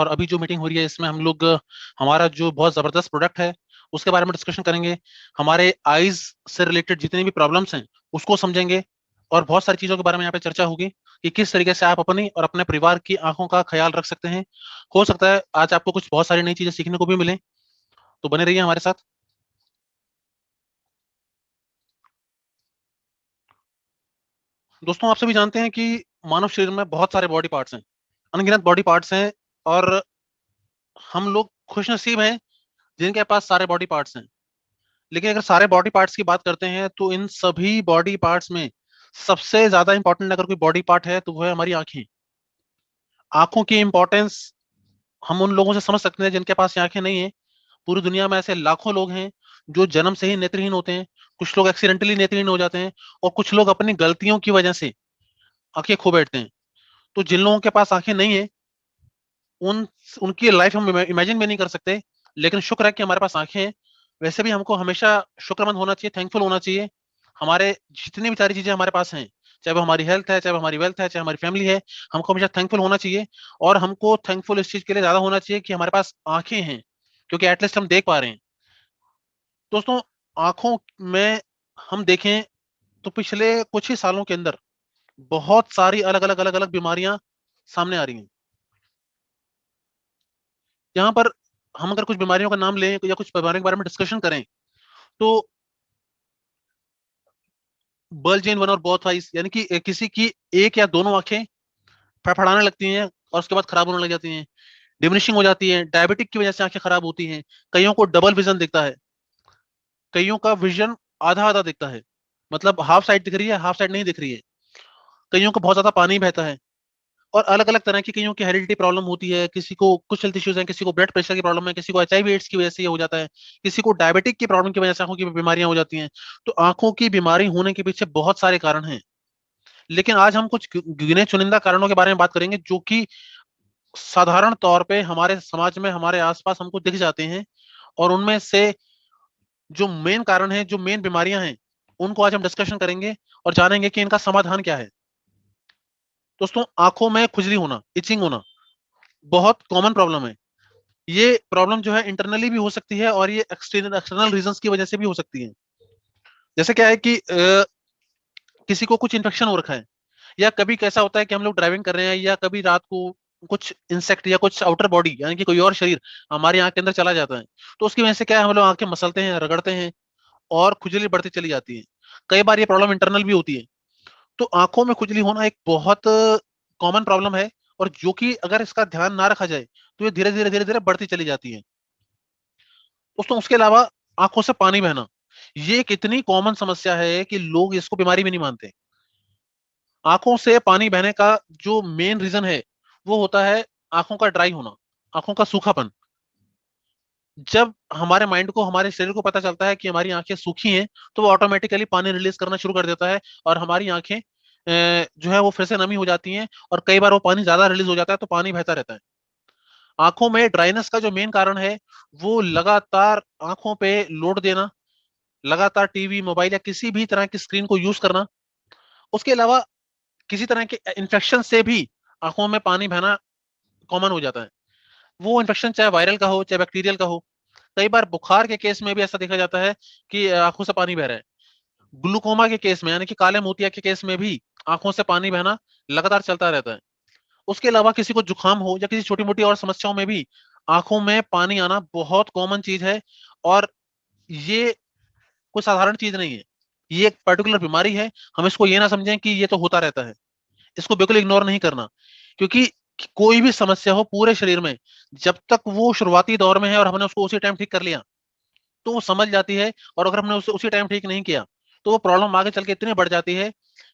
और अभी जो मीटिंग हो रही है इसमें हम लोग हमारा जो बहुत जबरदस्त प्रोडक्ट है उसके बारे में डिस्कशन करेंगे। हमारे आईज से रिलेटेड जितनी भी प्रॉब्लम्स हैं उसको समझेंगे और बहुत सारी चीजों के बारे में यहाँ पे चर्चा होगी कि किस तरीके से आप अपनी और अपने परिवार की आंखों का ख्याल रख सकते हैं। हो सकता है आज आपको कुछ बहुत सारी नई चीजें सीखने को भी मिले, तो बने रहिए हमारे साथ। दोस्तों, आप सभी जानते हैं कि मानव शरीर में बहुत सारे बॉडी पार्ट्स हैं, अनगिनत बॉडी पार्ट्स हैं। और हम लोग खुशनसीब हैं जिनके पास सारे बॉडी पार्ट्स हैं। लेकिन अगर सारे बॉडी पार्ट्स की बात करते हैं तो इन सभी बॉडी पार्ट्स में सबसे ज्यादा इंपॉर्टेंट अगर कोई बॉडी पार्ट है तो वो है हमारी आंखें। आंखों की इंपॉर्टेंस हम उन लोगों से समझ सकते हैं जिनके पास आंखें नहीं है। पूरी दुनिया में ऐसे लाखों लोग हैं जो जन्म से ही नेत्रहीन होते हैं। कुछ लोग एक्सीडेंटली नेत्रहीन हो जाते हैं और कुछ लोग अपनी गलतियों की वजह से आंखें खो बैठते हैं। तो जिन लोगों के पास आंखें नहीं है उन उनकी लाइफ हम इमेजिन भी नहीं कर सकते। लेकिन शुक्र है कि हमारे पास आंखें हैं। वैसे भी हमको हमेशा शुक्रमंद होना चाहिए, थैंकफुल होना चाहिए। हमारे जितनी भी सारी चीजें हमारे पास हैं, चाहे वो हमारी हेल्थ है, चाहे वो हमारी वेल्थ है, चाहे हमारी फैमिली है, हमको हमेशा थैंकफुल होना चाहिए। और हमको थैंकफुल इस चीज के लिए ज्यादा होना चाहिए कि हमारे पास आंखें हैं, क्योंकि एटलीस्ट हम देख पा रहे हैं। दोस्तों, आंखों में हम देखें तो पिछले कुछ ही सालों के अंदर बहुत सारी अलग अलग अलग अलग बीमारियां सामने आ रही हैं। यहाँ पर हम अगर कुछ बीमारियों का नाम लें या कुछ बीमारियों के बारे में डिस्कशन करें तो बल्ज इन वन और बोथ आइज, यानी कि किसी की एक या दोनों आंखें फड़फड़ाने लगती हैं और उसके बाद खराब होने लग जाती हैं, डिमिनिशिंग हो जाती है। डायबिटिक की वजह से आंखें खराब होती हैं। कईयों को डबल विजन दिखता है, कईयों का विजन आधा आधा दिखता है, मतलब हाफ साइड दिख रही है, हाफ साइड नहीं दिख रही है। कईयों को बहुत ज्यादा पानी बहता है। और अलग अलग तरह की कईयों की हेरिडिटी प्रॉब्लम होती है। किसी को कुछ हेल्थ इश्यूज हैं, किसी को ब्लड प्रेशर की प्रॉब्लम है, किसी को एचआईवी एड्स की वजह से ये हो जाता है, किसी को डायबिटिक की प्रॉब्लम की वजह से आंखों की बीमारियां हो जाती हैं। तो आंखों की बीमारी होने के पीछे बहुत सारे कारण हैं। लेकिन आज हम कुछ गिने चुनिंदा कारणों के बारे में बात करेंगे जो कि साधारण तौर पे हमारे समाज में हमारे आसपास हमको दिख जाते हैं। और उनमें से जो मेन कारण है, जो मेन बीमारियां हैं, उनको आज हम डिस्कशन करेंगे और जानेंगे कि इनका समाधान क्या है। दोस्तों, आंखों में खुजली होना, इचिंग होना बहुत कॉमन प्रॉब्लम है। ये प्रॉब्लम जो है इंटरनली भी हो सकती है और ये एक्सटर्नल एक्सटर्नल रीजंस की वजह से भी हो सकती है। जैसे क्या है कि किसी को कुछ इन्फेक्शन हो रखा है, या कभी कैसा होता है कि हम लोग ड्राइविंग कर रहे हैं या कभी रात को कुछ इंसेक्ट या कुछ आउटर बॉडी यानी कि कोई और शरीर हमारी आंख के अंदर चला जाता है। तो उसकी वजह से क्या है, हम लोग आंखें मसलते हैं, रगड़ते हैं और खुजली बढ़ती चली जाती है। कई बार ये प्रॉब्लम इंटरनल भी होती है। तो आंखों में खुजली होना एक बहुत कॉमन प्रॉब्लम है और जो कि अगर इसका ध्यान ना रखा जाए तो ये धीरे धीरे धीरे धीरे बढ़ती चली जाती है। दोस्तों, उसके अलावा आंखों से पानी बहना, ये एक इतनी कॉमन समस्या है कि लोग इसको बीमारी भी नहीं मानते। आंखों से पानी बहने का जो मेन रीजन है वो होता है आंखों का ड्राई होना, आंखों का सूखापन। जब हमारे माइंड को, हमारे शरीर को पता चलता है कि हमारी आंखें सूखी हैं तो वो ऑटोमेटिकली पानी रिलीज करना शुरू कर देता है और हमारी आंखें जो है वो फिर से नमी हो जाती हैं और कई बार वो पानी ज्यादा रिलीज हो जाता है तो पानी बहता रहता है। आंखों में ड्राइनेस का जो मेन कारण है वो लगातार आंखों पे लोड देना, लगातार टीवी, मोबाइल या किसी भी तरह की स्क्रीन को यूज करना। उसके अलावा किसी तरह के इन्फेक्शन से भी आंखों में पानी बहना कॉमन हो जाता है। वो इन्फेक्शन चाहे वायरल का हो चाहे बैक्टीरियल का हो। कई बार बुखार के केस में भी ऐसा देखा जाता है कि आंखों से पानी बह रहा है। ग्लूकोमा के केस में यानी कि काले मोतिया के केस में भी आंखों से पानी बहना लगातार चलता रहता है। उसके अलावा किसी को जुकाम हो या किसी छोटी मोटी और समस्याओं में भी आंखों में पानी आना बहुत कॉमन चीज है। और ये कोई साधारण चीज नहीं है, ये एक पर्टिकुलर बीमारी है। हम इसको ये ना समझें कि ये तो होता रहता है, इसको बिल्कुल इग्नोर नहीं करना। क्योंकि कोई भी समस्या हो पूरे शरीर में, जब तक वो शुरुआती दौर में है और हमने उसको उसी टाइम ठीक कर लिया तो वो समझ जाती है। और अगर हमने उसे उसी टाइम ठीक नहीं किया तो वो प्रॉब्लम आगे चल के इतनी बढ़ जाती है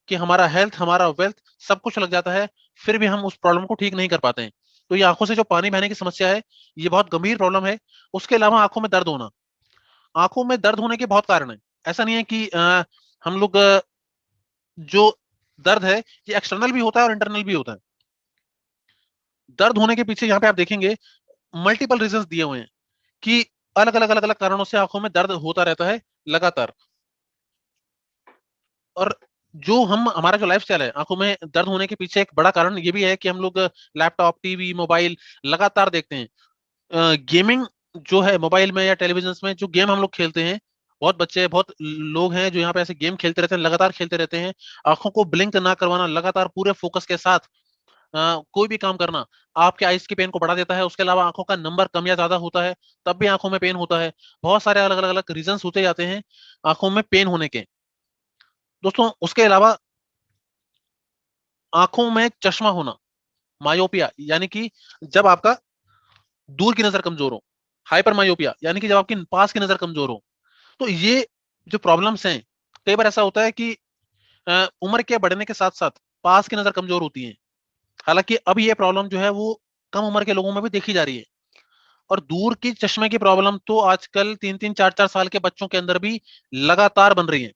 कि हमारा हेल्थ, हमारा वेल्थ सब कुछ लग जाता है, फिर भी हम उस प्रॉब्लम को ठीक नहीं कर पाते हैं। तो ये आंखों से जो पानी बहने की समस्या है, ये बहुत गंभीर प्रॉब्लम है। उसके अलावा आंखों में दर्द होना, आंखों में दर्द होने के बहुत कारण है। ऐसा नहीं है कि हम लोग जो दर्द है ये एक्सटर्नल भी होता है और इंटरनल भी होता है। दर्द होने के पीछे यहाँ पे आप देखेंगे मल्टीपल रीजंस दिए हुए हैं कि अलग अलग अलग अलग कारणों से आंखों में दर्द होता रहता है लगातार। और जो हम हमारा जो लाइफस्टाइल है, आंखों में दर्द होने के पीछे एक बड़ा कारण ये भी है कि हम लोग लैपटॉप, टीवी, मोबाइल लगातार देखते हैं। गेमिंग जो है मोबाइल में या टेलीविजन में, जो गेम हम लोग खेलते हैं, बहुत बच्चे, बहुत लोग हैं जो यहाँ पे ऐसे गेम खेलते रहते हैं, लगातार खेलते रहते हैं। आंखों को ब्लिंक ना करवाना, लगातार पूरे फोकस के साथ कोई भी काम करना आपके आइस की पेन को बढ़ा देता है। उसके अलावा आंखों का नंबर कम या ज्यादा होता है, तब भी आंखों में पेन होता है। बहुत सारे अलग अलग अलग रीजंस होते जाते हैं आंखों में पेन होने के। दोस्तों उसके अलावा आंखों में चश्मा होना, मायोपिया, यानी कि जब आपका दूर की नजर कमजोर हो। हाइपर मायोपिया यानी कि जब आपकी पास की नजर कमजोर हो। तो ये जो प्रॉब्लम्स हैं, कई बार ऐसा होता है कि उम्र के बढ़ने के साथ साथ पास की नजर कमजोर होती है। हालांकि अब ये प्रॉब्लम जो है वो कम उम्र के लोगों में भी देखी जा रही है। और दूर की चश्मे की प्रॉब्लम तो आजकल 3 3 4 4 साल के बच्चों के अंदर भी लगातार बन रही है।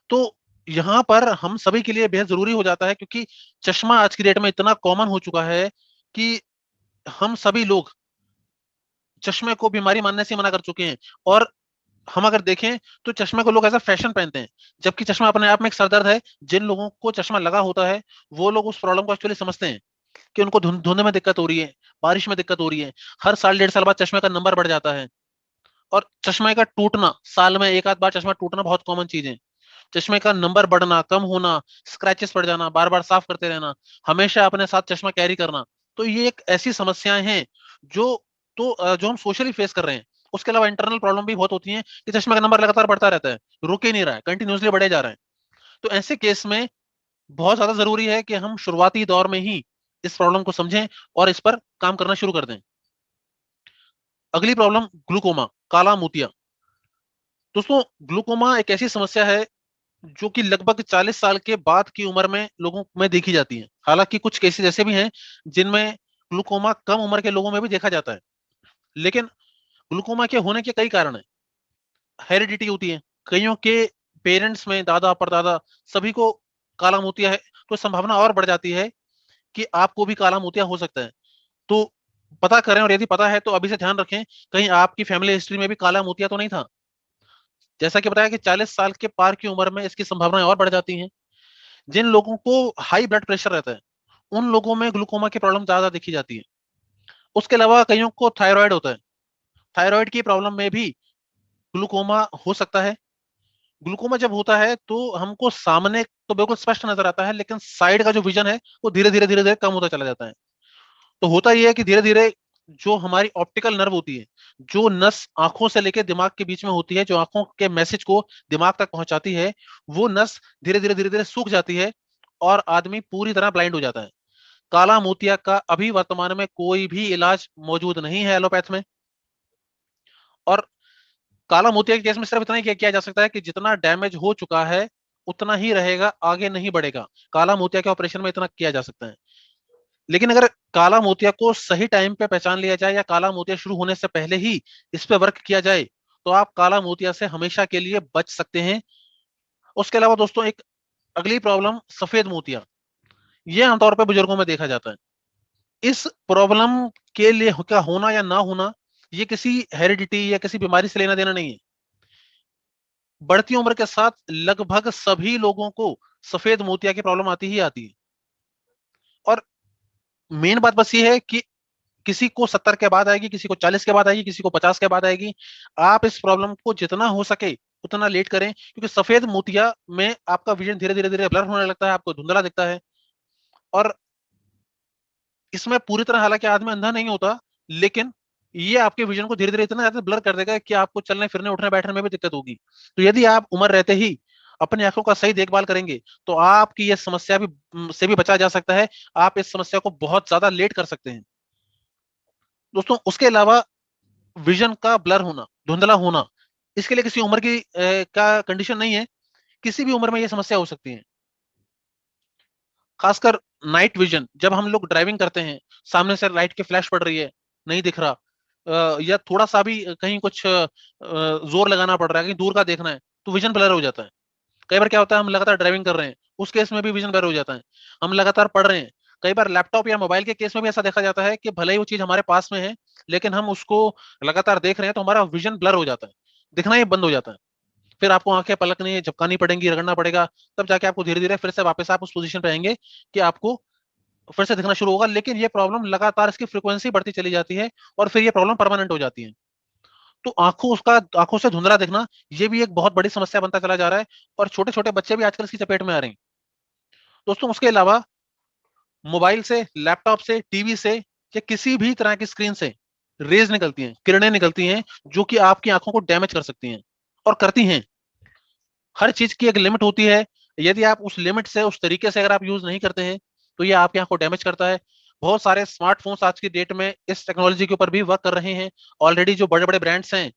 तो यहाँ पर हम सभी के लिए बेहद जरूरी हो जाता है, क्योंकि चश्मा आज की डेट में इतना कॉमन हो चुका है कि हम सभी लोग चश्मे को बीमारी मानने से मना कर चुके हैं। और हम अगर देखें तो चश्मे को लोग ऐसा फैशन पहनते हैं, जबकि चश्मा अपने आप में एक सरदर्द है। जिन लोगों को चश्मा लगा होता है वो लोग उस प्रॉब्लम को एक्चुअली समझते हैं कि उनको धुंधने में दिक्कत हो रही है, बारिश में दिक्कत हो रही है। हर साल 1.5 साल बाद चश्मे का नंबर बढ़ जाता है। और चश्मे का टूटना, साल में एक आध बार चश्मा टूटना बहुत कॉमन चीज है। चश्मे का नंबर बढ़ना, कम होना, स्क्रैचेस पड़ जाना, बार बार साफ करते रहना, हमेशा अपने साथ चश्मा कैरी करना, तो ये एक ऐसी समस्याएं हैं जो जो हम सोशली फेस कर रहे हैं। उसके अलावा इंटरनल प्रॉब्लम भी बहुत होती है कि चश्मे का नंबर लगातार बढ़ता रहता है, रुक ही नहीं रहा है, कंटिन्यूसली बढ़े जा रहा है। तो ऐसे केस में बहुत ज्यादा जरूरी है कि हम शुरुआती दौर में ही इस प्रॉब्लम को समझें और इस पर काम करना शुरू कर दें। अगली प्रॉब्लम, ग्लूकोमा, काला मोतिया। दोस्तों ग्लूकोमा एक ऐसी समस्या है जो कि लगभग 40 साल के बाद की उम्र में लोगों में देखी जाती है। हालांकि कुछ केसेस ऐसे भी हैं जिनमें ग्लूकोमा कम उम्र के लोगों में भी देखा जाता है। लेकिन ग्लूकोमा के होने के कई कारण हैं। हेरिडिटी होती है, कईयों के पेरेंट्स में, दादा परदादा सभी को काला मोतिया है, तो संभावना और बढ़ जाती है कि आपको भी काला मोतिया हो सकता है। तो पता करें, और यदि पता है तो अभी से ध्यान रखें कहीं आपकी फैमिली हिस्ट्री में भी काला मोतिया तो नहीं था। जैसा कि बताया कि 40 साल के पार की उम्र में इसकी संभावनाएं और बढ़ जाती हैं। जिन लोगों को हाई ब्लड प्रेशर रहता है उन लोगों में ग्लूकोमा की प्रॉब्लम ज्यादा देखी जाती है। उसके अलावा कईयों को थायराइड होता है, थायराइड की प्रॉब्लम में भी ग्लूकोमा हो सकता है। ग्लूकोमा जब होता है तो हमको सामने तो बिल्कुल स्पष्ट नजर आता है, लेकिन साइड का जो विजन है वो धीरे धीरे कम होता चला जाता है। तो होता यह है कि धीरे धीरे जो हमारी ऑप्टिकल नर्व होती है, जो नस आंखों से लेकर दिमाग के बीच में होती है, जो आंखों के मैसेज को दिमाग तक पहुंचाती है, वो नस धीरे धीरे सूख जाती है और आदमी पूरी तरह ब्लाइंड हो जाता है। काला मोतिया का अभी वर्तमान में कोई भी इलाज मौजूद नहीं है एलोपैथ में। और काला मोतिया के केस में सिर्फ इतना ही किया जा सकता है कि जितना डैमेज हो चुका है उतना ही रहेगा, आगे नहीं बढ़ेगा। काला मोतिया के ऑपरेशन में इतना किया जा सकता है। लेकिन अगर काला मोतिया को सही टाइम पे पहचान लिया जाए या काला मोतिया शुरू होने से पहले ही इस पे वर्क किया जाए तो आप काला मोतिया से हमेशा के लिए बच सकते हैं। उसके अलावा दोस्तों एक अगली प्रॉब्लम, सफेद मोतिया। ये आमतौर पर बुजुर्गों में देखा जाता है। इस प्रॉब्लम के लिए क्या होना या ना होना, ये किसी हेरिडिटी या किसी बीमारी से लेना देना नहीं है। बढ़ती उम्र के साथ लगभग सभी लोगों को सफेद मोतिया की प्रॉब्लम आती ही आती है। और मेन बात बस ये है कि किसी को 70 के बाद आएगी, किसी को 40 के बाद आएगी, किसी को 50 के बाद आएगी। आप इस प्रॉब्लम को जितना हो सके उतना लेट करें, क्योंकि सफेद मोतिया में आपका विजन धीरे धीरे ब्लर होने लगता है, आपको धुंधला दिखता है। और इसमें पूरी तरह हालांकि आदमी अंधा नहीं होता, लेकिन ये आपके विजन को धीरे धीरे इतना ज्यादा ब्लर कर देगा कि आपको चलने फिरने उठने बैठने में भी दिक्कत होगी। तो यदि आप उम्र रहते ही अपनी आंखों का सही देखभाल करेंगे तो आपकी यह समस्या भी से भी बचा जा सकता है। आप इस समस्या को बहुत ज्यादा लेट कर सकते हैं। दोस्तों उसके अलावा विजन का ब्लर होना, धुंधला होना, इसके लिए किसी उम्र की का कंडीशन नहीं है। किसी भी उम्र में यह समस्या हो सकती है। खासकर नाइट विजन, जब हम लोग ड्राइविंग करते हैं, सामने से लाइट की फ्लैश पड़ रही है, नहीं दिख रहा, या थोड़ा सा भी कहीं कुछ जोर लगाना पड़ रहा है, कहीं दूर का देखना है, तो विजन ब्लर हो जाता है। कई बार क्या होता है, हम लगातार ड्राइविंग कर रहे हैं, उस केस में भी विजन ब्लर हो जाता है। हम लगातार पढ़ रहे हैं, कई बार लैपटॉप या मोबाइल के केस में भी ऐसा देखा जाता है कि भले ही वो चीज हमारे पास में है लेकिन हम उसको लगातार देख रहे हैं तो हमारा विजन ब्लर हो जाता है, दिखना ही बंद हो जाता है। फिर आपको आंखें पलकनी झपकानी पड़ेंगी, रगड़ना पड़ेगा, तब जाके आपको धीरे धीरे फिर से वापस आप उस पोजीशन पे आएंगे कि आपको फिर से दिखना शुरू होगा। लेकिन ये प्रॉब्लम लगातार इसकी फ्रीक्वेंसी बढ़ती चली जाती है और फिर ये प्रॉब्लम परमानेंट हो जाती है। तो आंखों से धुंधला दिखना ये भी एक बहुत बड़ी समस्या बनता चला जा रहा है, और छोटे छोटे बच्चे भी आजकल इसकी चपेट में आ रहे हैं। दोस्तों, उसके अलावा मोबाइल से, लैपटॉप से, टीवी से या किसी भी तरह की स्क्रीन से रेज निकलती हैं, किरणें निकलती हैं, जो कि आपकी आंखों को डैमेज कर सकती हैं और करती हैं। हर चीज की एक लिमिट होती है। यदि आप उस लिमिट से, उस तरीके से अगर आप यूज नहीं करते हैं तो ये आपकी आंखों को डैमेज करता है। बहुत सारे स्मार्टफोन्स आज की डेट में इस टेक्नोलॉजी के ऊपर भी वर्क कर रहे हैं। ऑलरेडी जो बड़े बड़े ब्रांड्स हैं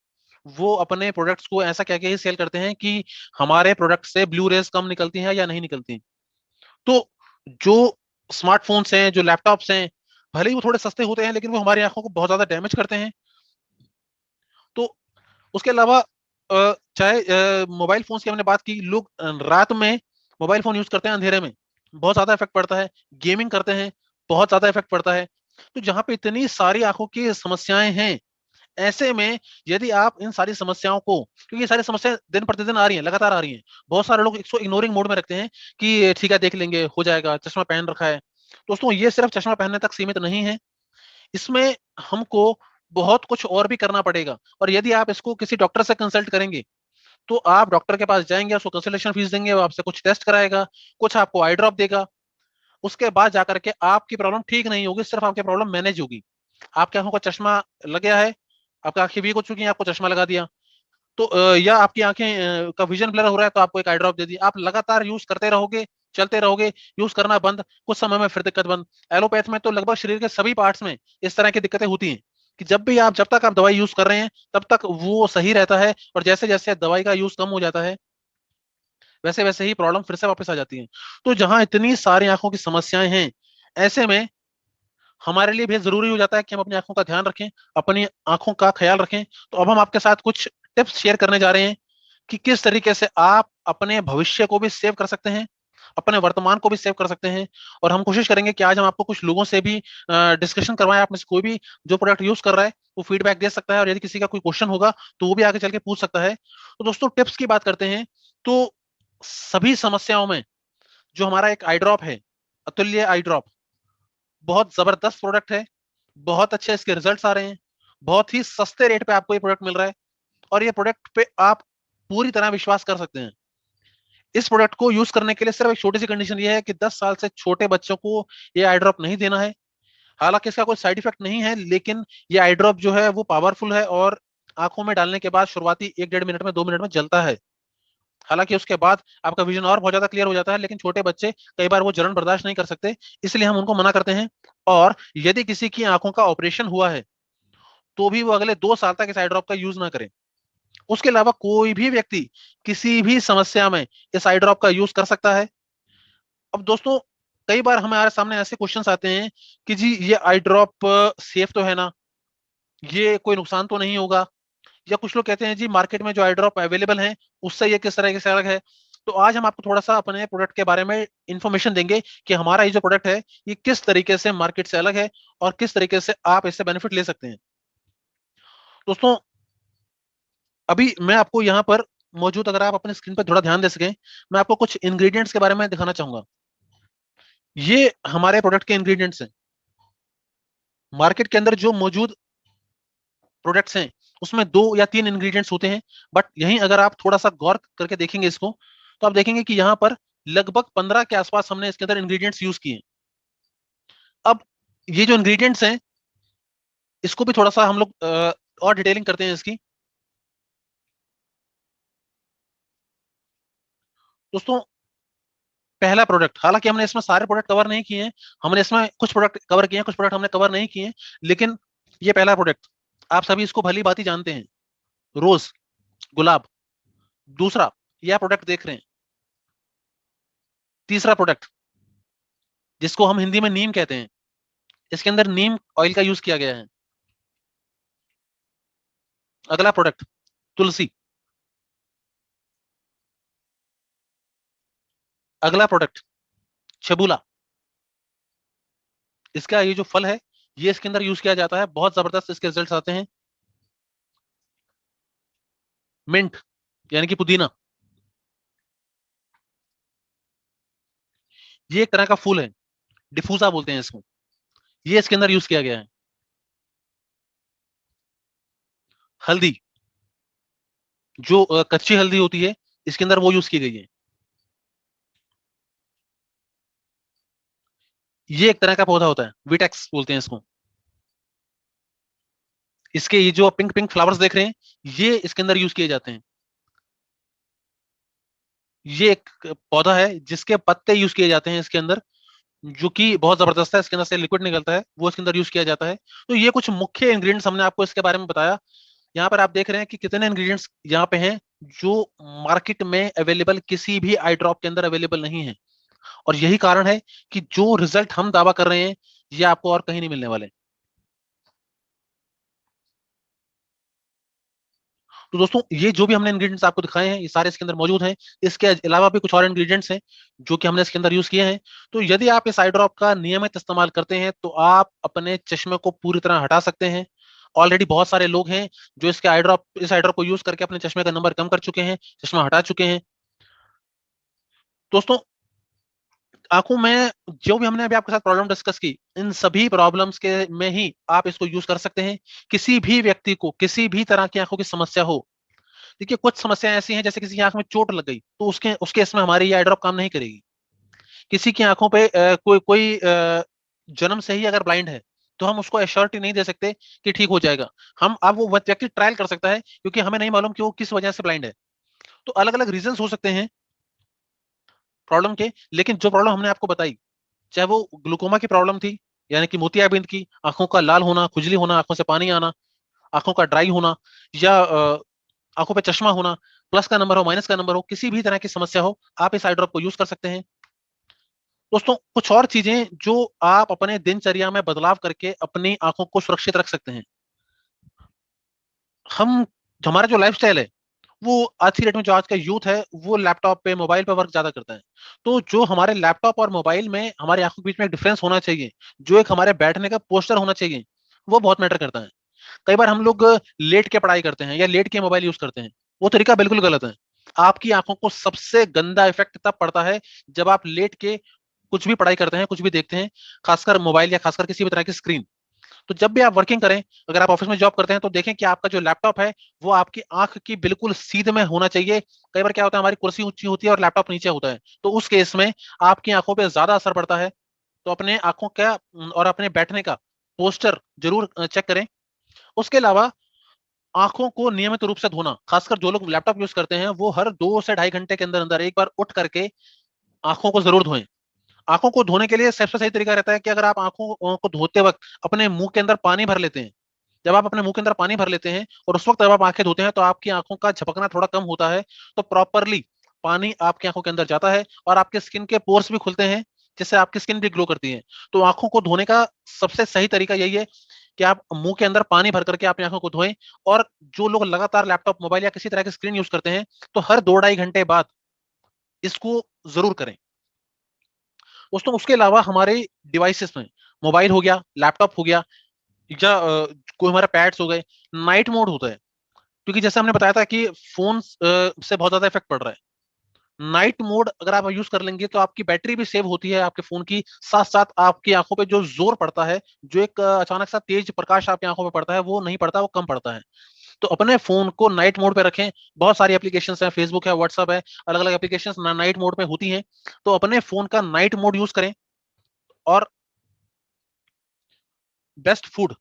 वो अपने प्रोडक्ट्स को ऐसा कह के ही सेल करते हैं कि हमारे प्रोडक्ट से ब्लू रेज कम निकलती हैं या नहीं निकलती। तो जो स्मार्टफोन्स हैं, जो लैपटॉप्स हैं, भले ही वो थोड़े सस्ते होते हैं लेकिन वो हमारी आंखों को बहुत ज्यादा डैमेज करते हैं। तो उसके अलावा चाहे मोबाइल फोन्स की हमने बात की, लोग रात में मोबाइल फोन यूज करते हैं अंधेरे में, बहुत ज्यादा इफेक्ट पड़ता है। गेमिंग करते हैं, बहुत ज्यादा इफेक्ट पड़ता है। तो जहां पे इतनी सारी आंखों की समस्याएं हैं, ऐसे में यदि आप इन सारी समस्याओं को, क्योंकि ये सारी समस्याएं दिन प्रतिदिन आ रही हैं, लगातार आ रही हैं, बहुत सारे लोग इसको इग्नोरिंग मोड में रखते हैं कि ठीक है देख लेंगे, हो जाएगा, चश्मा पहन रखा है। दोस्तों, ये सिर्फ चश्मा पहनने तक सीमित नहीं है, इसमें हमको बहुत कुछ और भी करना पड़ेगा। और यदि आप इसको किसी डॉक्टर से कंसल्ट करेंगे तो आप डॉक्टर के पास जाएंगे, उसको कंसल्टेशन फीस देंगे, वो आपसे कुछ टेस्ट कराएगा, कुछ आपको आई ड्रॉप देगा। उसके बाद जाकर के आपकी प्रॉब्लम ठीक नहीं होगी, सिर्फ आपकी प्रॉब्लम मैनेज होगी। आपके आंखों का चश्मा लग गया है, आपकी आंखें वीक हो चुकी हैं, आपको चश्मा लगा दिया। तो या आपकी आंखें का विजन ब्लर हो रहा है तो आपको एक आई ड्रॉप दे दी। आप लगातार यूज करते रहोगे, चलते रहोगे, यूज करना बंद, कुछ समय में फिर दिक्कत बंद। एलोपैथ में तो लगभग शरीर के सभी पार्ट्स में इस तरह की दिक्कतें होती हैं कि जब तक आप दवाई यूज कर रहे हैं तब तक वो सही रहता है, और जैसे जैसे दवाई का यूज कम हो जाता है वैसे वैसे ही प्रॉब्लम फिर से वापस आ जाती है। तो जहां इतनी सारी आंखों की समस्याएं हैं, ऐसे में हमारे लिए भी जरूरी हो जाता है कि हम अपनी आंखों का ध्यान रखें, अपनी आंखों का ख्याल रखें। तो अब हम आपके साथ कुछ टिप्स शेयर करने जा रहे हैं कि किस तरीके से आप अपने भविष्य को भी सेव कर सकते हैं, अपने वर्तमान को भी सेव कर सकते हैं। और हम कोशिश करेंगे कि आज हम आपको कुछ लोगों से भी डिस्कशन करवाएं, आप में से कोई भी जो प्रोडक्ट यूज कर रहा है वो फीडबैक दे सकता है, और यदि किसी का कोई क्वेश्चन होगा तो वो भी आगे चल के पूछ सकता है। तो दोस्तों, टिप्स की बात करते हैं। तो सभी समस्याओं में जो हमारा एक आई ड्रॉप है, अतुल्य आई ड्रॉप, बहुत जबरदस्त प्रोडक्ट है, बहुत अच्छे इसके रिजल्ट्स आ रहे हैं, बहुत ही सस्ते रेट पे आपको ये प्रोडक्ट मिल रहा है, और ये प्रोडक्ट पे आप पूरी तरह विश्वास कर सकते हैं। इस प्रोडक्ट को यूज करने के लिए सिर्फ एक छोटी सी कंडीशन ये है कि 10 साल से छोटे बच्चों को ये आई ड्रॉप नहीं देना है। हालांकि इसका कोई साइड इफेक्ट नहीं है, लेकिन ये आई ड्रॉप जो है वो पावरफुल है, और आंखों में डालने के बाद शुरुआती 1 डेढ़ मिनट में 2 मिनट में जलता है। हालांकि उसके बाद आपका विजन और बहुत ज्यादा क्लियर हो जाता है, लेकिन छोटे बच्चे कई बार वो जलन बर्दाश्त नहीं कर सकते, इसलिए हम उनको मना करते हैं। और यदि किसी की आंखों का ऑपरेशन हुआ है तो भी वो अगले 2 साल तक इस आई ड्रॉप का यूज ना करें। उसके अलावा कोई भी व्यक्ति किसी भी समस्या में इस आई ड्रॉप का यूज कर सकता है। अब दोस्तों, कई बार हमारे सामने ऐसे क्वेश्चंस आते हैं कि जी ये आई ड्रॉप सेफ तो है ना, ये कोई नुकसान तो नहीं होगा, या कुछ लोग कहते हैं जी मार्केट में जो आई ड्रॉप अवेलेबल है उससे ये किस तरह से अलग है। तो आज हम आपको थोड़ा सा अपने प्रोडक्ट के बारे में इंफॉर्मेशन देंगे कि हमारा ये जो प्रोडक्ट है ये किस तरीके से मार्केट से अलग है और किस तरीके से आप इससे बेनिफिट ले सकते हैं। दोस्तों, अभी मैं आपको यहाँ पर मौजूद, अगर आप अपने स्क्रीन पर थोड़ा ध्यान दे सकें, मैं आपको कुछ इंग्रेडिएंट्स के बारे में दिखाना चाहूंगा। ये हमारे प्रोडक्ट के इंग्रेडिएंट्स हैं। मार्केट के अंदर जो मौजूद प्रोडक्ट्स हैं उसमें 2 या 3 इंग्रेडिएंट्स होते हैं, बट यहीं अगर आप थोड़ा सा गौर करके देखेंगे इसको, तो आप देखेंगे कि यहाँ पर लगभग 15 के आसपास हमने इसके अंदर इंग्रेडिएंट्स यूज किए हैं। अब ये जो इंग्रेडिएंट्स हैं इसको भी थोड़ा सा हम लोग और डिटेलिंग करते हैं इसकी। दोस्तों, पहला प्रोडक्ट, हालांकि हमने इसमें सारे प्रोडक्ट कवर नहीं किए हैं, हमने इसमें कुछ प्रोडक्ट कवर किए हैं, कुछ प्रोडक्ट हमने कवर नहीं किए हैं, लेकिन ये पहला प्रोडक्ट आप सभी इसको भली भांति जानते हैं, रोज, गुलाब। दूसरा, यह प्रोडक्ट देख रहे हैं। तीसरा प्रोडक्ट जिसको हम हिंदी में नीम कहते हैं, इसके अंदर नीम ऑयल का यूज किया गया है। अगला प्रोडक्ट, तुलसी। अगला प्रोडक्ट, छबूला। इसका ये जो फल है ये इसके अंदर यूज किया जाता है, बहुत जबरदस्त इसके रिजल्ट्स आते हैं। मिंट, यानी कि पुदीना, ये एक तरह का फूल है, डिफूजा बोलते हैं इसको, ये इसके अंदर यूज किया गया है। हल्दी, जो कच्ची हल्दी होती है, इसके अंदर वो यूज की गई है। ये एक तरह का पौधा होता है, विटेक्स बोलते हैं इसको। इसके ये जो पिंक पिंक फ्लावर्स देख रहे हैं, ये इसके अंदर यूज किए जाते हैं। ये एक पौधा है जिसके पत्ते यूज किए जाते हैं इसके अंदर, जो कि बहुत जबरदस्त है, इसके अंदर से लिक्विड निकलता है, वो इसके अंदर यूज किया जाता है। तो ये कुछ मुख्य इंग्रेडिएंट्स हमने आपको इसके बारे में बताया। यहाँ पर आप देख रहे हैं कि कितने इंग्रेडिएंट्स यहाँ पे हैं जो मार्केट में अवेलेबल किसी भी आई ड्रॉप के अंदर अवेलेबल नहीं है। और यही कारण है कि जो रिजल्ट हम दावा कर रहे हैं, ये आपको और कहीं नहीं मिलने वाले। तो दोस्तों, ये जो भी हमने इंग्रेडिएंट्स आपको दिखाए हैं, ये सारे इसके अंदर मौजूद हैं। इसके अलावा भी कुछ और इंग्रेडिएंट्स हैं जो कि हमने इसके अंदर यूज किए हैं। तो यदि आप इस आई ड्रॉप का नियमित इस्तेमाल करते हैं तो आप अपने चश्मे को पूरी तरह हटा सकते हैं। ऑलरेडी बहुत सारे लोग हैं जो इस आई ड्रॉप को यूज करके अपने चश्मे का नंबर कम कर चुके हैं, चश्मा हटा चुके हैं। दोस्तों, आंखों में जो भी हमने अभी आपके साथ प्रॉब्लम डिस्कस की, इन सभी प्रॉब्लम्स के में ही आप इसको यूज कर सकते हैं। किसी भी व्यक्ति को किसी भी तरह की आंखों की समस्या हो, देखिए कुछ समस्याएं ऐसी हैं, जैसे किसी की आंख में चोट लग गई तो उसके उसके इसमें हमारी ये आई ड्रॉप काम नहीं करेगी। किसी की आंखों पे कोई कोई जन्म से ही अगर ब्लाइंड है, तो हम उसको एश्योरिटी नहीं दे सकते कि ठीक हो जाएगा। हम अब वो व्यक्ति ट्रायल कर सकता है, क्योंकि हमें नहीं मालूम कि वो किस वजह से ब्लाइंड है। तो अलग अलग रीजन हो सकते हैं प्रॉब्लम के, लेकिन जो प्रॉब्लम हमने आपको बताई, चाहे वो ग्लूकोमा की प्रॉब्लम थी, यानी कि मोतियाबिंद की, आंखों का लाल होना, खुजली होना, आंखों से पानी आना, आंखों का ड्राई होना, या आंखों पे चश्मा होना, प्लस का नंबर हो, माइनस का नंबर हो, किसी भी तरह की समस्या हो, आप इस आई ड्रॉप को यूज कर सकते हैं। दोस्तों, कुछ और चीजें जो आप अपने दिनचर्या में बदलाव करके अपनी आंखों को सुरक्षित रख सकते हैं। हम हमारा जो लाइफस्टाइल है, वो आज की डेट में जो आज का यूथ है, वो लैपटॉप पे, मोबाइल पे वर्क ज्यादा करता है। तो जो हमारे लैपटॉप और मोबाइल में हमारी आंखों के बीच में एक डिफरेंस होना चाहिए, जो एक हमारे बैठने का पोस्टर होना चाहिए, वो बहुत मैटर करता है। कई बार हम लोग लेट के पढ़ाई करते हैं या लेट के मोबाइल यूज करते हैं, वो तरीका बिल्कुल गलत है। आपकी आंखों को सबसे गंदा इफेक्ट तब पड़ता है जब आप लेट के कुछ भी पढ़ाई करते हैं, कुछ भी देखते हैं, खासकर मोबाइल या खासकर किसी भी तरह की स्क्रीन। तो जब भी आप वर्किंग करें, अगर आप ऑफिस में जॉब करते हैं, तो देखें कि आपका जो लैपटॉप है, वो आपकी आंख की बिल्कुल सीधे में होना चाहिए। कई बार क्या होता है, हमारी कुर्सी ऊंची होती है और लैपटॉप नीचे होता है, तो उस केस में आपकी आंखों पर ज्यादा असर पड़ता है। तो अपने आंखों का और अपने बैठने का पोस्टर जरूर चेक करें। उसके अलावा आंखों को नियमित रूप से धोना, खासकर जो लोग लैपटॉप यूज करते हैं, वो हर 2 से ढाई घंटे के अंदर अंदर एक बार उठ करके आंखों को जरूर धोएं। आंखों को धोने के लिए सबसे सही तरीका रहता है कि अगर आप आंखों को धोते वक्त अपने मुंह के अंदर पानी भर लेते हैं, जब आप अपने मुंह के अंदर पानी भर लेते हैं और उस वक्त जब आप आंखें धोते हैं, तो आपकी आंखों का झपकना थोड़ा कम होता है। तो प्रॉपरली पानी आपकी आंखों के अंदर जाता है और आपके स्किन के पोर्स भी खुलते हैं, जिससे आपकी स्किन भी ग्लो करती है। तो आंखों को धोने का सबसे सही तरीका यही है कि आप मुंह के अंदर पानी भर करके अपनी आंखों को धोएं। और जो लोग लगातार लैपटॉप, मोबाइल या किसी तरह की स्क्रीन यूज करते हैं, तो हर 2 ढाई घंटे बाद इसको जरूर करें। दोस्तों, उसके अलावा हमारे डिवाइसेस में, मोबाइल हो गया, लैपटॉप हो गया, या कोई हमारे पैड्स हो गए, नाइट मोड होता है। क्योंकि जैसे हमने बताया था कि फोन से बहुत ज्यादा इफेक्ट पड़ रहा है। नाइट मोड अगर आप यूज कर लेंगे, तो आपकी बैटरी भी सेव होती है आपके फोन की, साथ साथ आपकी आंखों पे जो जोर पड़ता है, जो एक अचानक सा तेज प्रकाश आपकी आंखों पे पड़ता है, वो नहीं पड़ता, वो कम पड़ता है। तो अपने फोन को नाइट मोड पे रखें। बहुत सारी एप्लीकेशन है, फेसबुक है, व्हाट्सअप है, अलग अलग एप्लीकेशन नाइट मोड में होती हैं। तो अपने फोन का नाइट मोड यूज करें। और बेस्ट फूड,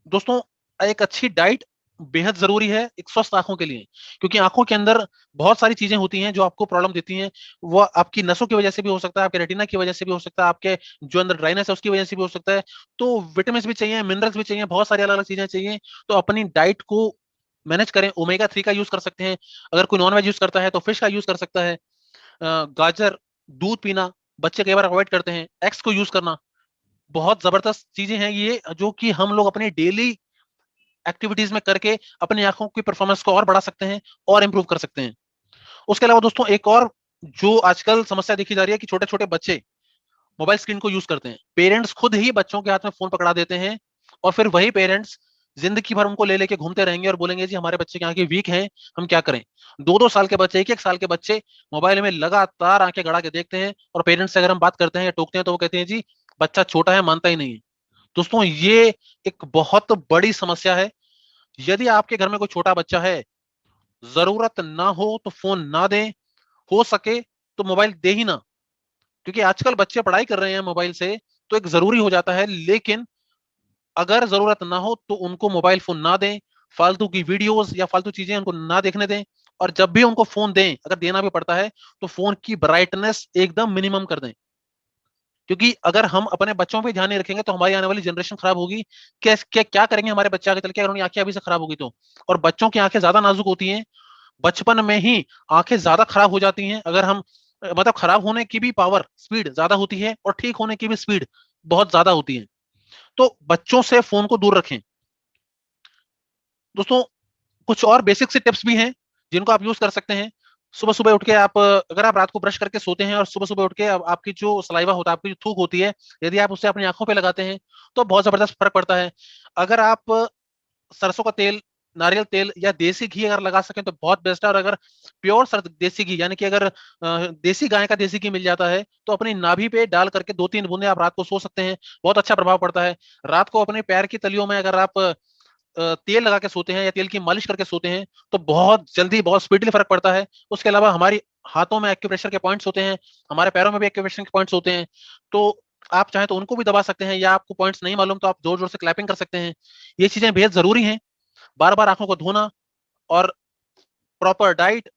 दोस्तों, एक अच्छी डाइट बेहद जरूरी है एक स्वस्थ आंखों के लिए। क्योंकि आंखों के अंदर बहुत सारी चीजें होती हैं जो आपको प्रॉब्लम देती हैं। वो आपकी नसों की वजह से भी हो सकता है, आपके रेटिना की वजह से भी हो सकता है, आपके जो अंदर ड्राइनेस है उसकी वजह से भी हो सकता है। तो विटामिन भी चाहिए, मिनरल्स भी चाहिए, बहुत सारी अलग अलग चीजें चाहिए। तो अपनी डाइट को मैनेज करें। ओमेगा 3 का यूज कर सकते हैं। अगर कोई नॉन वेज यूज करता है तो फिश का यूज कर सकता है। गाजर, दूध पीना, बच्चे कई बार अवॉइड करते हैं, एग्स को यूज करना, बहुत जबरदस्त चीजें हैं ये, जो कि हम लोग अपनी डेली एक्टिविटीज में करके अपनी आंखों की परफॉर्मेंस को और बढ़ा सकते हैं और इंप्रूव कर सकते हैं। उसके अलावा दोस्तों, एक और जो आजकल समस्या देखी जा रही है कि छोटे छोटे बच्चे मोबाइल स्क्रीन को यूज करते हैं। पेरेंट्स खुद ही बच्चों के हाथ में फोन पकड़ा देते हैं, और फिर वही पेरेंट्स जिंदगी भर उनको ले लेके घूमते रहेंगे और बोलेंगे जी हमारे बच्चे की आंखें वीक हैं, हम क्या करें। 2-2 साल के बच्चे, 1-1 साल के बच्चे मोबाइल में लगातार आंखें गड़ा के देखते हैं, और पेरेंट्स से अगर हम बात करते हैं या टोकते हैं तो वो कहते हैं जी बच्चा छोटा है, मानता ही नहीं है। दोस्तों ये एक बहुत बड़ी समस्या है। यदि आपके घर में कोई छोटा बच्चा है, जरूरत ना हो तो फोन ना दें, हो सके तो मोबाइल दे ही ना, क्योंकि आजकल बच्चे पढ़ाई कर रहे हैं मोबाइल से, तो एक जरूरी हो जाता है। लेकिन अगर जरूरत ना हो तो उनको मोबाइल फोन ना दें, फालतू की वीडियोस या फालतू चीजें उनको ना देखने दें। और जब भी उनको फोन दें, अगर देना भी पड़ता है, तो फोन की ब्राइटनेस एकदम मिनिमम कर दें, क्योंकि अगर हम अपने बच्चों पे ध्यान नहीं रखेंगे तो हमारी आने वाली जनरेशन खराब होगी। क्या करेंगे हमारे बच्चे आगे चल के, अगर उनकी आंखें अभी से खराब होगी तो। और बच्चों की आंखें ज्यादा नाजुक होती हैं, बचपन में ही आंखें ज्यादा खराब हो जाती हैं। अगर हम मतलब खराब होने की भी पावर, स्पीड ज्यादा होती है, और ठीक होने की भी स्पीड बहुत ज्यादा होती है। तो बच्चों से फोन को दूर रखें। दोस्तों कुछ और बेसिक से टिप्स भी हैं जिनको आप यूज कर सकते हैं। सुबह सुबह उठ के आप, अगर आप रात को ब्रश करके सोते हैं और सुबह सुबह उठ के आपकी जो सलाइवा होता है, आपकी जो थूक होती है, यदि आप उसे अपनी आंखों पे लगाते हैं तो बहुत जबरदस्त फर्क पड़ता है। अगर आप सरसों का तेल, नारियल तेल या देसी घी अगर लगा सकें तो बहुत बेस्ट है। और अगर प्योर देसी घी, यानी कि अगर देसी गाय का देसी घी मिल जाता है, तो अपनी नाभि पे डाल करके 2-3 बूंदे आप रात को सो सकते हैं, बहुत अच्छा प्रभाव पड़ता है। रात को अपने पैर की तलियों में अगर आप तेल लगा के सोते हैं या तेल की मालिश करके सोते हैं, तो बहुत जल्दी, बहुत स्पीडली फर्क पड़ता है। उसके अलावा हमारी हाथों में एक्यूप्रेशर के पॉइंट्स होते हैं, हमारे पैरों में भी एक्यूप्रेशर के पॉइंट्स होते हैं, तो आप चाहें तो उनको भी दबा सकते हैं, या आपको पॉइंट्स नहीं मालूम तो आप जोर जोर से क्लैपिंग कर सकते हैं। ये चीजें बेहद जरूरी हैं। बार बार आंखों को धोना, और प्रॉपर डाइट,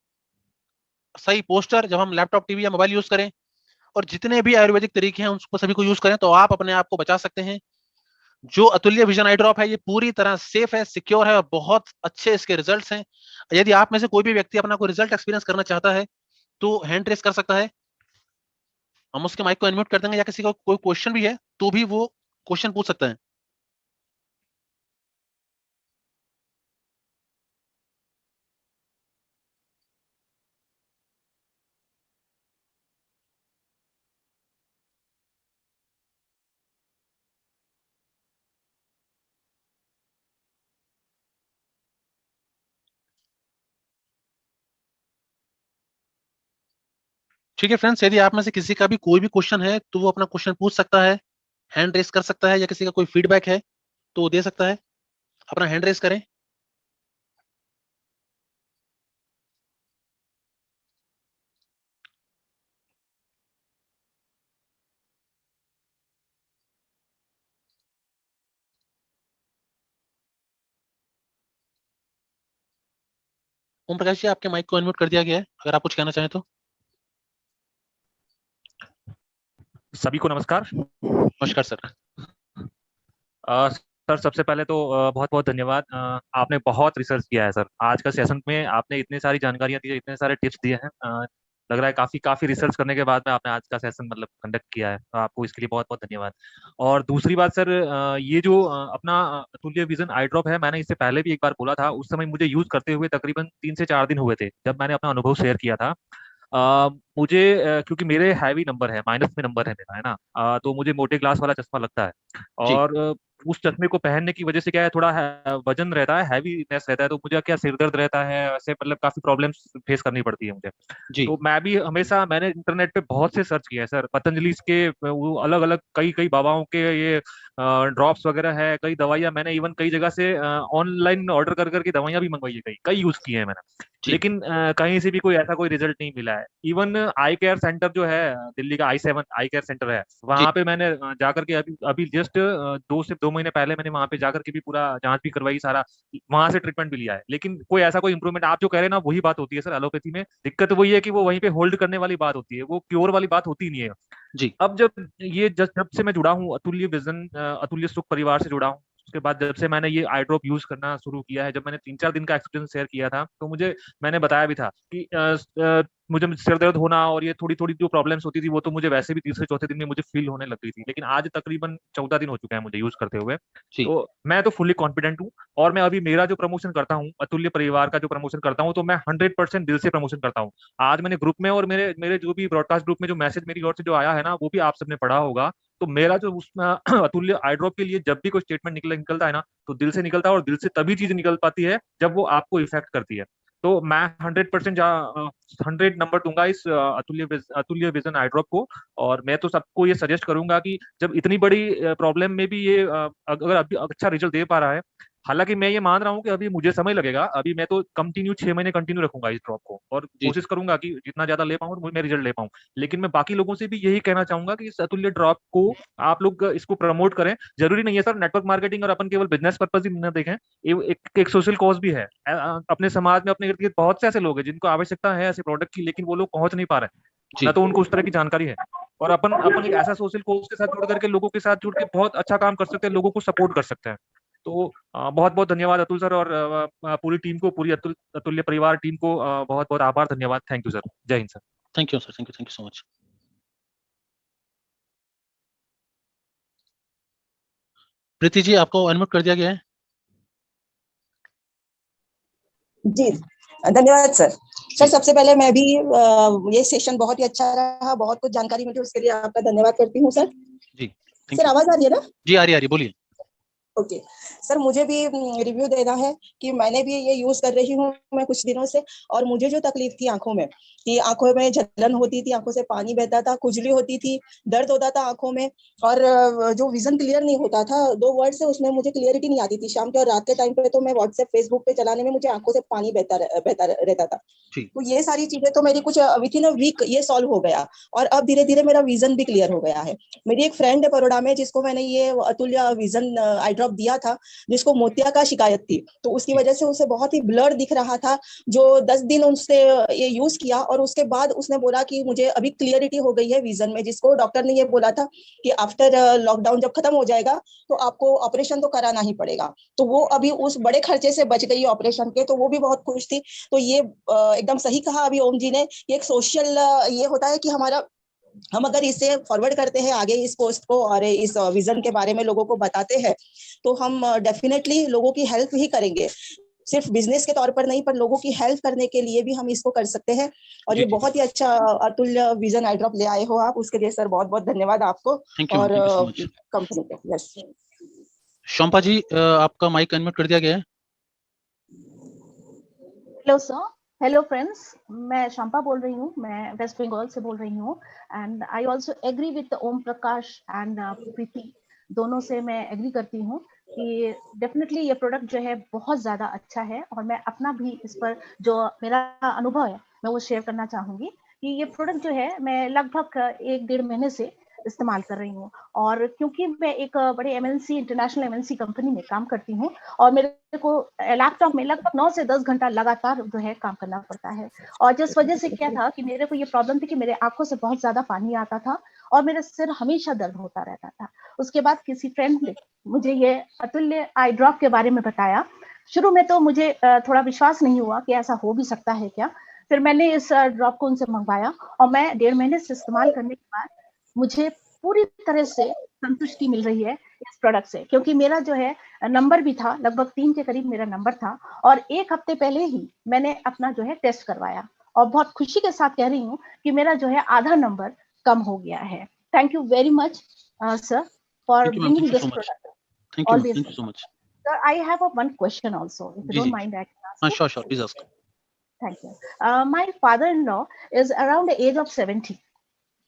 सही पोस्टर जब हम लैपटॉप, टीवी या मोबाइल यूज करें, और जितने भी आयुर्वेदिक तरीके हैं उनको सभी को यूज करें, तो आप अपने आप को बचा सकते हैं। जो अतुल्य विजन आई ड्रॉप है, ये पूरी तरह सेफ है, सिक्योर है, और बहुत अच्छे इसके रिजल्ट्स हैं। यदि आप में से कोई भी व्यक्ति अपना कोई रिजल्ट एक्सपीरियंस करना चाहता है तो हैंड रेस कर सकता है, हम उसके माइक को अनम्यूट कर देंगे, या किसी का कोई क्वेश्चन भी है तो भी वो क्वेश्चन पूछ सकते हैं। ठीक है फ्रेंड्स, यदि आप में से किसी का भी कोई भी क्वेश्चन है तो वो अपना क्वेश्चन पूछ सकता है, हैंड रेस कर सकता है, या किसी का कोई फीडबैक है तो वो दे सकता है। अपना हैंड रेस करें। ओम प्रकाश जी, आपके माइक को अनम्यूट कर दिया गया है, अगर आप कुछ कहना चाहें तो। सभी को नमस्कार। नमस्कार सर। सर सबसे पहले तो बहुत बहुत धन्यवाद। आपने बहुत रिसर्च किया है सर। आज का सेशन में आपने इतनी सारी जानकारियां दी है, इतने सारे टिप्स दिए हैं। लग रहा है काफी काफी रिसर्च करने के बाद में आपने आज का सेशन मतलब कंडक्ट किया है, तो आपको इसके लिए बहुत बहुत धन्यवाद। और दूसरी बात सर, ये जो अपना अतुल्य विजन आई ड्रॉप है, मैंने इससे पहले भी एक बार बोला था। उस समय मुझे यूज करते हुए तकरीबन 3 से 4 दिन हुए थे जब मैंने अपना अनुभव शेयर किया था। मुझे क्योंकि मेरे हैवी नंबर है, माइनस में नंबर है मेरा, है ना। तो मुझे मोटे ग्लास वाला चश्मा लगता है। जी। और उस चश्मे को पहनने की वजह से क्या है, थोड़ा वजन रहता है, हैवीनेस रहता है, तो मुझे क्या सिर दर्द रहता है, ऐसे मतलब काफी प्रॉब्लम्स फेस करनी पड़ती है मुझे। जी। तो मैं भी हमेशा, मैंने इंटरनेट पे बहुत से सर्च किया है सर। पतंजलि के वो अलग अलग कई कई बाबाओं के ये ड्रॉप्स वगैरह है, कई दवाइयाँ मैंने इवन कई जगह से ऑनलाइन ऑर्डर कर करके दवाइयाँ भी मंगवाई है, कई कई यूज की है मैंने। जी। लेकिन कहीं से भी कोई ऐसा कोई रिजल्ट नहीं मिला है। इवन आई केयर सेंटर जो है, दिल्ली का I7 आई केयर सेंटर है, जी। वहां पे मैंने जाकर के अभी अभी जस्ट 2 से 2 महीने पहले मैंने वहां पे जाकर के भी पूरा जांच भी करवाई सारा, वहां से ट्रीटमेंट भी लिया है। लेकिन कोई ऐसा कोई इंप्रूवमेंट आप जो कह रहे हैं ना, वही बात होती है सर। एलोपैथी में दिक्कत वही है कि वो वहीं पे होल्ड करने वाली बात होती है, वो क्योर वाली बात होती नहीं है। जी। अब जब ये जब से मैं जुड़ा हूँ अतुल्य विजन, अतुल्य सुख परिवार से जुड़ा हूँ, उसके बाद जब से मैंने ये आई ड्रॉप यूज करना शुरू किया है, जब मैंने 3-4 दिन का एक्सपीरियंस शेयर किया था, तो मुझे, मैंने बताया भी था कि मुझे सिर दर्द होना और ये थोड़ी थोड़ी जो प्रॉब्लम्स होती थी, वो तो मुझे वैसे भी तीसरे चौथे दिन में मुझे फील होने लग गई थी। लेकिन आज तकरीबन 14 दिन हो चुके हैं मुझे यूज करते हुए। जी। तो मैं तो फुल्ली कॉन्फिडेंट हूँ। और मैं अभी मेरा जो प्रमोशन करता हूँ, अतुल्य परिवार का जो प्रमोशन करता हूँ, तो मैं 100% दिल से प्रमोशन करता हूँ। आज मैंने ग्रुप में और मेरे मेरे जो भी ब्रॉडकास्ट ग्रुप में जो मैसेज मेरी ओर से जो आया है ना, वो भी आप सबने पढ़ा होगा। तो मेरा जो उसमें अतुल्य आई ड्रॉप के लिए जब भी कोई स्टेटमेंट निकलता है ना, तो दिल से निकलता है, और दिल से तभी चीज निकल पाती है जब वो आपको इफेक्ट करती है। तो मैं 100% 100 नंबर दूंगा इस अतुल्य विजन आई ड्रॉप को। और मैं तो सबको ये सजेस्ट करूंगा कि जब इतनी बड़ी प्रॉब्लम में भी ये अगर अभी अच्छा रिजल्ट दे पा रहा है, हालांकि मैं ये मान रहा हूँ कि अभी मुझे समय लगेगा, अभी मैं तो कंटिन्यू 6 महीने कंटिन्यू रखूंगा इस ड्रॉप को, और जी कोशिश करूंगा कि जितना ज्यादा ले पाऊँ मैं रिजल्ट ले पाऊँ। लेकिन मैं बाकी लोगों से भी यही कहना चाहूंगा कि इस अतुल्य ड्रॉप को आप लोग इसको प्रमोट करें। जरूरी नहीं है सर नेटवर्क मार्केटिंग और अपन केवल बिजनेस पर्पज ही न देखें, एक सोशल कॉज भी है। अपने समाज में अपने इर्द गिर्द बहुत से ऐसे लोग हैं जिनको आवश्यकता है ऐसे प्रोडक्ट की, लेकिन वो लोग पहुंच नहीं पा रहे, जी ना तो उनको उस तरह की जानकारी है। और अपन अपन एक ऐसा सोशल कॉज के साथ जुड़ करके लोगों के साथ जुड़ के बहुत अच्छा काम कर सकते हैं, लोगों को सपोर्ट कर सकते हैं। तो बहुत बहुत धन्यवाद अतुल सर, और पूरी टीम को, पूरी अतुल्य परिवार टीम को बहुत बहुत आभार, धन्यवाद, थैंक यू सर, जय हिंद sir. Thank you sir, thank you so much. Preeti ji, आपको अनम्यूट कर दिया गया है। जी धन्यवाद सर। सर जी सबसे पहले मैं भी ये सेशन बहुत ही अच्छा रहा, बहुत कुछ जानकारी मिली, उसके लिए आपका धन्यवाद करती हूँ सर। जी थैंक सर यू। आवाज आ रही है ना? जी आ रही, बोलिए। ओके सर, मुझे भी रिव्यू देना है कि मैंने भी ये यूज कर रही हूँ मैं कुछ दिनों से, और मुझे जो तकलीफ थी आंखों में, कि आंखों में जलन होती थी, आंखों से पानी बहता था, खुजली होती थी, दर्द होता था आंखों में, और जो विजन क्लियर नहीं होता था, 2 वर्ड से उसमें मुझे क्लियरिटी नहीं आती थी। शाम के और रात के टाइम पे तो मैं व्हाट्सएप फेसबुक पे चलाने में मुझे आंखों से पानी बहता रहता था। तो ये सारी चीजें तो मेरी कुछ विद इन अ वीक ये सॉल्व हो गया, और अब धीरे धीरे मेरा विजन भी क्लियर हो गया है। मेरी एक फ्रेंड है बड़ोड़ा में, जिसको मैंने ये अतुल्य विजन आई ड्रॉप दिया था, जिसको मोतिया का शिकायत थी, तो उसकी वजह से उसे बहुत ही ब्लर दिख रहा था। जो 10 दिन उसने ये यूज किया, और उसके बाद उसने बोला कि मुझे अभी क्लियरिटी हो गई है विजन में, जिसको डॉक्टर ने ये बोला था कि आफ्टर लॉकडाउन जब खत्म हो जाएगा तो आपको ऑपरेशन तो कराना ही पड़ेगा। तो वो अभी उस बड़े खर्चे से बच गई ऑपरेशन के, तो वो भी बहुत खुश थी। तो ये एकदम सही कहा अभी ओम जी ने, एक सोशल ये होता है कि हम अगर इसे फॉरवर्ड करते हैं आगे इस पोस्ट को, और इस विजन के बारे में लोगों को बताते हैं, तो हम डेफिनेटली लोगों की हेल्प ही करेंगे। सिर्फ बिजनेस के तौर पर नहीं, पर लोगों की हेल्प करने के लिए भी हम इसको कर सकते हैं। और ये बहुत ही अच्छा अतुल्य विजन आई ड्रॉप ले आए हो आप, उसके लिए सर बहुत बहुत धन्यवाद आपको और कंपनी को। यस शोम्पा जी, आपका माइक अनम्यूट कर दिया गया है। हेलो सर, हेलो फ्रेंड्स, मैं शंपा बोल रही हूँ, मैं वेस्ट बंगाल से बोल रही हूँ। And I also agree with Om Prakash and Preeti, दोनों से मैं एग्री करती हूँ कि डेफिनेटली ये प्रोडक्ट जो है बहुत ज़्यादा अच्छा है। और मैं अपना भी इस पर जो मेरा अनुभव है मैं वो शेयर करना चाहूँगी कि ये प्रोडक्ट जो है मैं लगभग 1-1.5 महीने से इस्तेमाल कर रही हूँ। और क्योंकि मैं एक बड़े एमएनसी, इंटरनेशनल एमएनसी कंपनी में काम करती हूँ, और मेरे को लैपटॉप में लगभग 9 से 10 घंटा लगातार जो है काम करना पड़ता है। और जिस वजह से क्या था कि मेरे को ये प्रॉब्लम थी कि मेरे आंखों से बहुत ज्यादा पानी आता था, और मेरा सिर हमेशा दर्द होता रहता था। उसके बाद किसी फ्रेंड ने मुझे ये अतुल्य आई ड्रॉप के बारे में बताया। शुरू में तो मुझे थोड़ा विश्वास नहीं हुआ कि ऐसा हो भी सकता है क्या। फिर मैंने इस ड्रॉप को उनसे मंगवाया, और मैं 1.5 महीने से इस्तेमाल करने के बाद मुझे पूरी तरह से संतुष्टि मिल रही है इस प्रोडक्ट से। क्योंकि मेरा जो है नंबर भी था, लगभग 3 के करीब मेरा नंबर था, और 1 हफ्ते पहले ही मैंने अपना जो है टेस्ट करवाया, और बहुत खुशी के साथ कह रही हूँ कि मेरा जो है आधा नंबर कम हो गया है। Thank you very much sir for bringing this product. Thank you so much. Sir, I have one question also, if you don't mind I can ask you. Sure, please ask. Thank you. My father-in-law is around the age of 70.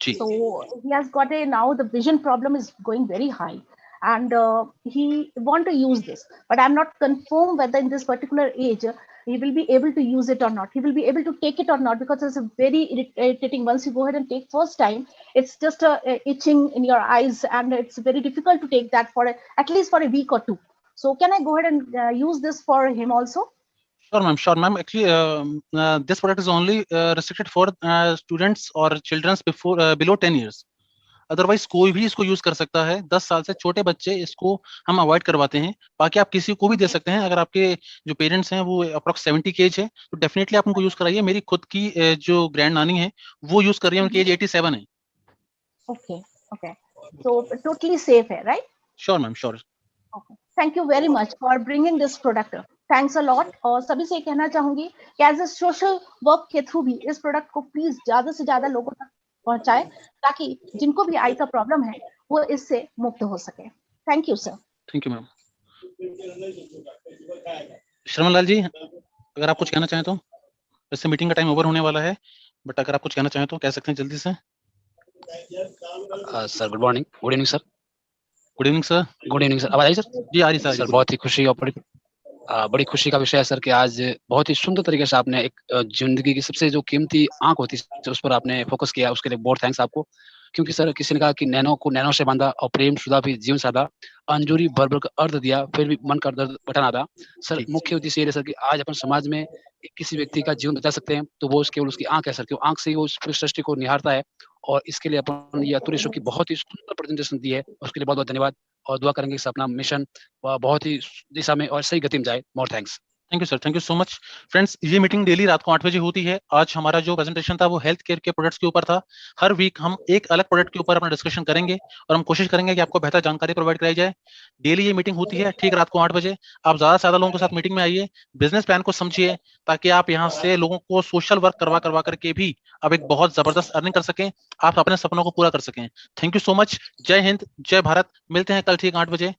So he has got now the vision problem is going very high, and he want to use this, but I'm not confirmed whether in this particular age he will be able to use it or not. He will be able to take it or not, because it's a very irritating. Once you go ahead and take first time, it's just a itching in your eyes, and it's very difficult to take that for at least for a week or two. So can I go ahead and use this for him also? Sure, ma'am. Actually, this product is only restricted for students or children below 10 years. Otherwise कोई भी इसको use कर सकता है। 10 साल से छोटे बच्चे इसको हम अवॉइड करवाते हैं। बाकी आप किसी को भी दे सकते हैं। अगर आपके जो पेरेंट्स हैं वो अप्रोक्स 70 की एज है, तो डेफिनेटली आप उनको यूज कराइए। मेरी खुद की जो ग्रैंड नानी है वो यूज कर रही है, उनकी एज 87 है। Okay. So totally safe है, right? Sure, ma'am, sure. Okay. Thank you very much for bringing this product. Thanks a lot. और सभी से कहना चाहूंगी कि एज ए सोशल वर्क के थ्रू भी इस प्रोडक्ट को प्लीज ज्यादा से ज्यादा लोगों तक पहुंचाए, ताकि जिनको भी आई का प्रॉब्लम है वो इससे मुक्त हो सके। Thank you sir. Thank you ma'am. Shravan Lal ji, अगर आप कुछ कहना चाहें तो, वैसे मीटिंग का टाइम ओवर होने वाला है, बट अगर आप कुछ कहना चाहें तो कह सकते हैं जल्दी से। Sir good morning, good evening sir. Good evening sir. Good evening sir, आवाज आई सर? जी आ रही सर। सर बहुत ही खुशी और बड़ी खुशी का विषय है सर कि आज बहुत ही सुंदर तरीके से आपने एक जिंदगी की सबसे जो कीमती आंख होती है उस पर आपने फोकस किया, उसके लिए बहुत थैंक्स आपको। क्योंकि सर किसी ने कहा कि नैनो को नैनो से बांधा और प्रेम सुधा भी जीवन साधा, अंजूरी भर भर का अर्थ दिया फिर भी मन का दर्द बटा आधा। सर मुख्य उद्देश्य ये है सर कि आज अपन समाज में किसी व्यक्ति का जीवन बचा सकते हैं तो वो केवल उसकी आंख है सर, क्यों आंख से ही वो उस सृष्टि को निहारता है। और इसके लिए अपन ये अतुल शो की बहुत ही सुंदर प्रेजेंटेशन दी है, उसके लिए बहुत बहुत धन्यवाद। और दुआ करेंगे कि अपना मिशन बहुत ही दिशा में और सही गति में जाए। More thanks. Thank you sir, thank you so much. Friends, ये मीटिंग डेली रात को 8 बजे होती है। आज हमारा जो प्रेजेंटेशन था वो हेल्थ केयर के प्रोडक्ट्स के ऊपर था। हर वीक हम एक अलग प्रोडक्ट के ऊपर अपना डिस्कशन करेंगे और हम कोशिश करेंगे कि आपको बेहतर जानकारी प्रोवाइड कराई जाए। डेली ये मीटिंग होती है ठीक रात को 8 बजे। आप ज्यादा से ज्यादा लोगों के साथ मीटिंग में आइए, बिजनेस प्लान को समझिए, ताकि आप यहाँ से लोगों को सोशल वर्क करवा करके भी आप एक बहुत जबरदस्त अर्निंग कर सकें, आप अपने सपनों को पूरा कर सकें। Thank you so much. जय हिंद, जय भारत। मिलते हैं कल ठीक 8 बजे।